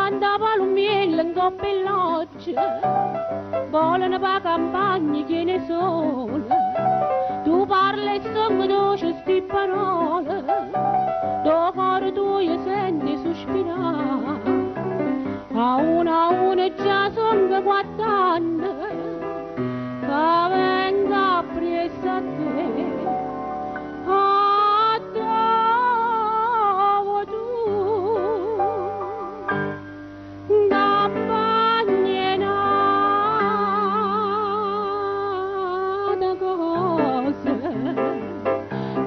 canta palumiella in coppelloccia, volano pa campagna che ne sono, tu parli e sono dolci sti parole, do cuore tuo senti sospirare, a una già sono 4 anni, che venga presso a te.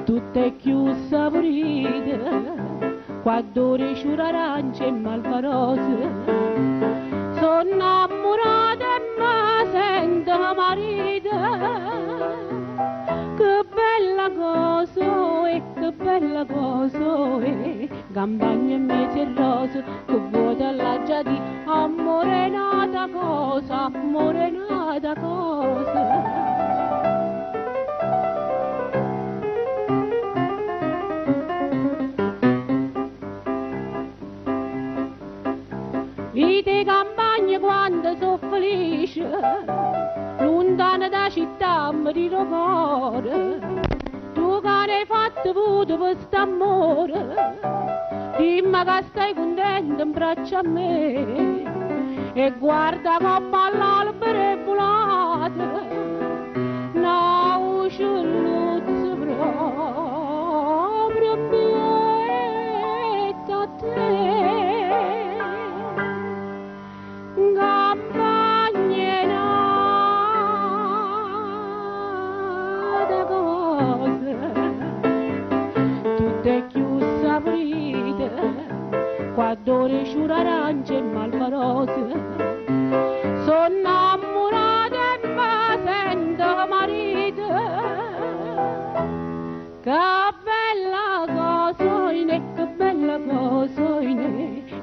Tutte più saporite, quando riuscire arance e malvarose, sono innamorata e mi sento marita, che bella cosa e che bella cosa è, campagna e mezzo rosa, che vuota la già di amore nata cosa, amore nata cosa. Vite campagne quando sono felice, lontana da città mi tiro cuore, tu che hai fatto avuto per st'amore, dimmi che stai contento in braccio a me, e guarda che all'albero è volata, una uccelluzza proprio bietta a te. Tutte più saporite, quando riuscire arance e malvarose, sono innamorata e mi sento marita, che bella cosa che bella cosa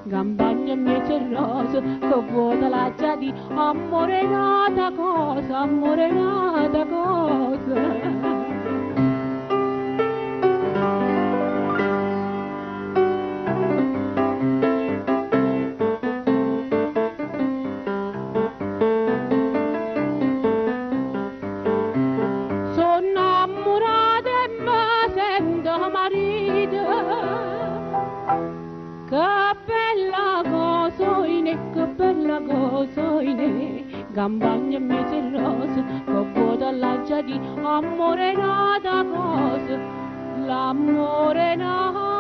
campagna e mezzo rosa, che vuota la già di amore nata cosa, amore nata cosa. Campagna e mezzo rosa, che vuota la già di amore nata cosa, l'amore nata.